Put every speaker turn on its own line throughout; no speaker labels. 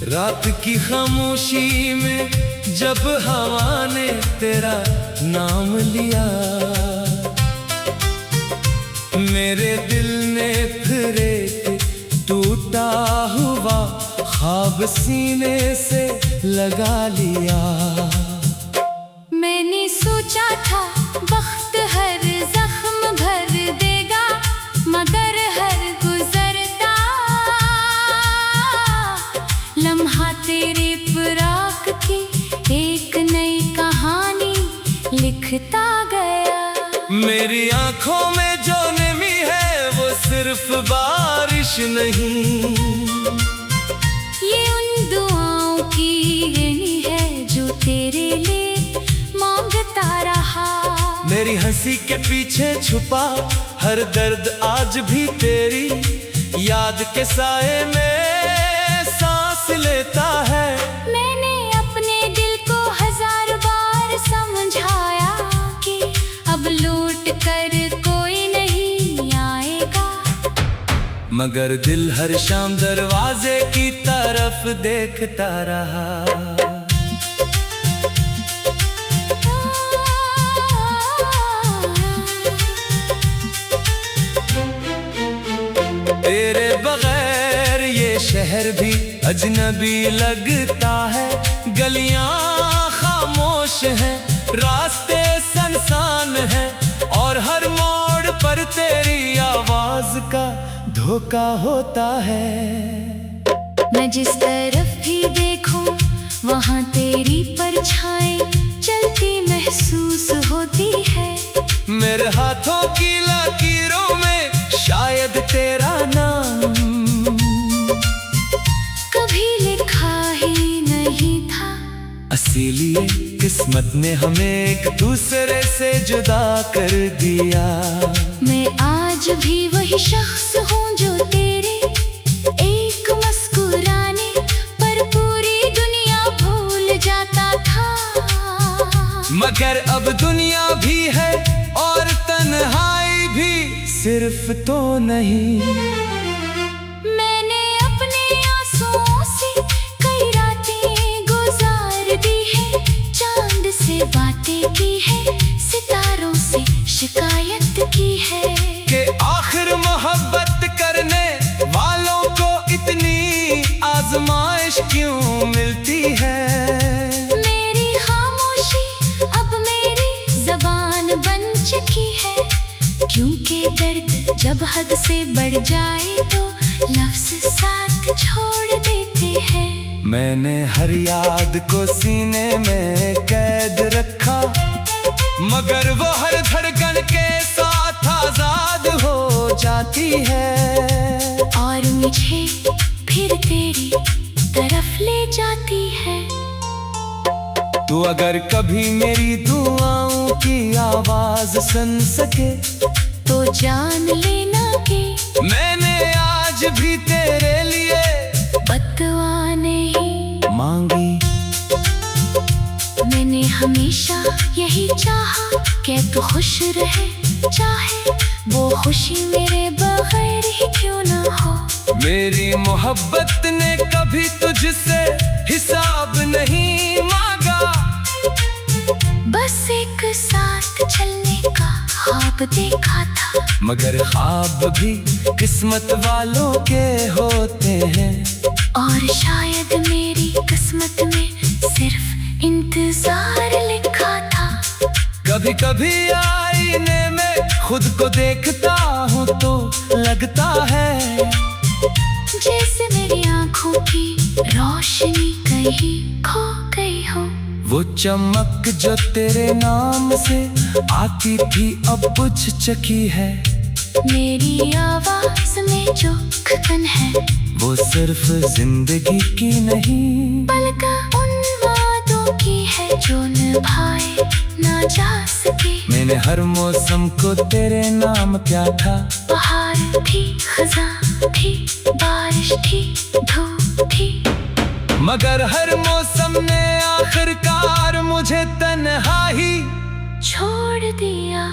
रात की खामोशी में जब हवा ने तेरा नाम लिया, मेरे दिल ने फिर एक टूटा हुआ ख्वाब सीने से लगा लिया।
मैंने सोचा था वक्त हर जख्म भर देगा, मगर हर गुजरता लम्हा तेरे फराक की एक नई कहानी लिखता गया।
मेरी आंखों में जो नमी है वो सिर्फ बारिश नहीं,
ये उन दुआओं की गिनी है जो तेरे लिए मांगता रहा।
मेरी हंसी के पीछे छुपा हर दर्द आज भी तेरी याद के साए में सांस लेता है।
मैंने अपने दिल को 1000 बार समझाया कि अब लौट कर कोई नहीं आएगा,
मगर दिल हर शाम दरवाजे की तरफ देखता रहा। तेरे बगैर ये शहर भी अजनबी लगता है, गलियां खामोश हैं, रास्ते सुनसान हैं, और हर मोड़ पर तेरी आवाज का धोखा होता है।
मैं जिस तरफ भी देखूं वहां तेरी परछाई चलती महसूस होती है।
मेरे हाथों की लकीरों में शायद तेरा नाम
कभी लिखा ही नहीं था,
इसीलिए किस्मत ने हमें एक दूसरे से जुदा कर दिया।
मैं आज भी वही शख्स हूँ जो तेरे एक मुस्कुराने पर पूरी दुनिया भूल जाता था।
मगर अब दुनिया भी है और तन्हाई भी सिर्फ तो नहीं।
मैंने अपने आंसुओं से कई रातें गुजार दी है, चांद से बातें की है, सितारों से शिकायत की है
कि आखिर मोहब्बत करने वालों को इतनी आजमाइश क्यों मिलती है।
मेरी खामोशी अब मेरी जबान बन चुकी है, क्योंकि दर्द जब हद से बढ़ जाए तो लफ्ज़ साथ छोड़ देते हैं।
मैंने हर याद को सीने में कैद रखा, मगर वो हर धड़कन के साथ आजाद हो जाती है,
और मुझे फिर तेरी तरफ ले जाती है।
तू अगर कभी मेरी दुआओं की आवाज सुन सके
तो जान लेना कि
मैंने आज भी तेरे लिए
बददुआ नहीं
मांगी।
मैंने हमेशा यही चाहा कि तू खुश रहे, चाहे वो खुशी मेरे बगैर ही क्यों ना हो।
मेरी मोहब्बत ने कभी तुझसे हिसाब नहीं मांगा,
बस एक साथ चलने का ख्वाब देखा था।
मगर ख्वाब भी किस्मत वालों के होते हैं,
और शायद मेरी किस्मत में सिर्फ इंतजार लिखा था।
कभी कभी आईने में खुद को देखता हूँ तो लगता है
जैसे मेरी आंखों की रोशनी कहीं खो गई हो।
वो चमक जो तेरे नाम से आती थी अब बुझ चुकी है।
मेरी आवाज में जो खतन है
वो सिर्फ जिंदगी की नहीं,
बल्कि उन वादों की है जो निभाए ना जा सके।
मैंने हर मौसम को तेरे नाम क्या था,
बहार थी, खज़ां थी, बारिश थी, धूप थी,
मगर हर मौसम ने आखिरकार मुझे तन्हाई
छोड़ दिया।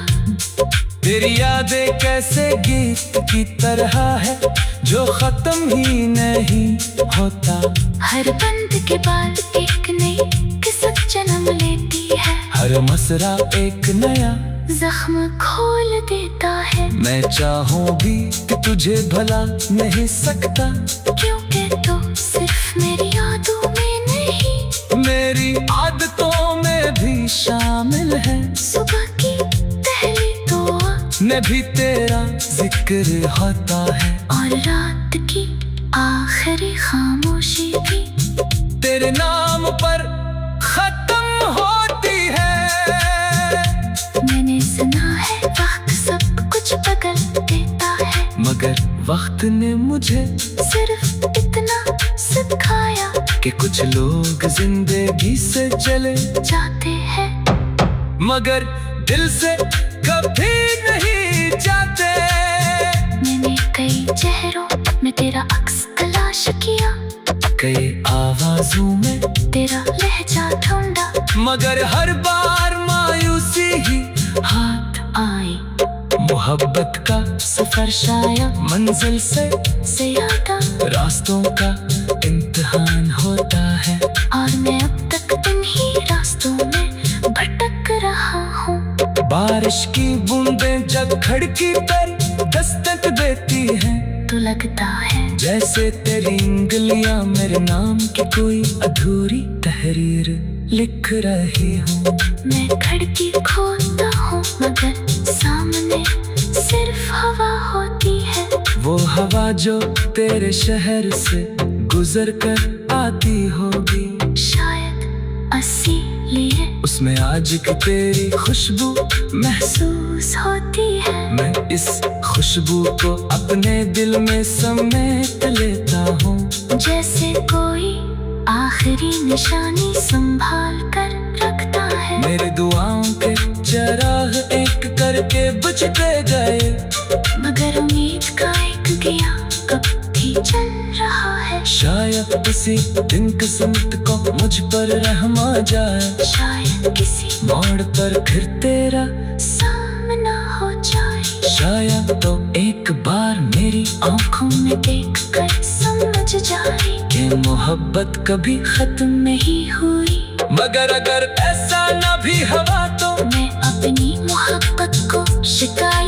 तेरी यादें कैसे गीत की तरह है जो खत्म ही नहीं होता।
हर बंद के बाद एक नई किस्मत जन्म लेती है।
हर मसरा एक नया
जख्म खोल देता है।
मैं चाहूं भी कि तुझे भला नहीं सकता,
क्योंकि तो सिर्फ मेरी यादों में नहीं,
मेरी आदतों में भी शामिल है।
सुबह की पहली दुआ
में भी तेरा जिक्र होता है,
और रात की आखिरी खामोशी भी
तेरे नाम पर खत्म होती है।
मैंने सुना है वक्त सब कुछ बदल देता है,
मगर वक्त ने मुझे
सिर्फ इतना सिखाया
कि कुछ लोग जिंदगी से चले
जाते हैं,
मगर दिल से कभी नहीं जाते।
मैंने कई चेहरों में तेरा अक्स तलाश किया,
कई आवाजों में
तेरा लहजा ढूंढा,
मगर हर बार मायूसी ही हाथ
आई।
मोहब्बत का सफर शायद मंजिल से
ज्यादा
रास्तों का इम्तिहान होता है,
और मैं अब तक इन्हीं रास्तों में भटक रहा हूँ।
बारिश की बूंदें जब खिड़की पर दस्तक देती हैं,
तो लगता है
जैसे तेरी उंगलियां मेरे नाम की कोई अधूरी तहरीर लिख रही हूँ।
मैं खिड़की खोलता हूँ, मगर सामने सिर्फ हवा होती है।
वो हवा जो तेरे शहर से गुजर कर आती होगी,
शायद इसीलिए
उसमें आज की तेरी खुशबू
महसूस होती है।
मैं इस खुशबू को अपने दिल में समेट लेता हूँ,
जैसे कोई आखिरी निशानी संभाल कर रखता है।
मेरे दुआओं के चराग एक करके बुझते गए,
मगर उम्मीद का एक दिया कब भी जल रहा है।
शायद इसी दिन किस्मत को मुझ पर रहम आ जाए,
शायद किसी
मोड़ पर फिर तेरा
सामना हो जाए।
शायद तो
एक बार मेरी आंखों में देख कर समझ जाए
कि मोहब्बत कभी
खत्म नहीं हुई।
मगर अगर ऐसा न भी हवा तो
मैं अपनी मोहब्बत को शिकायत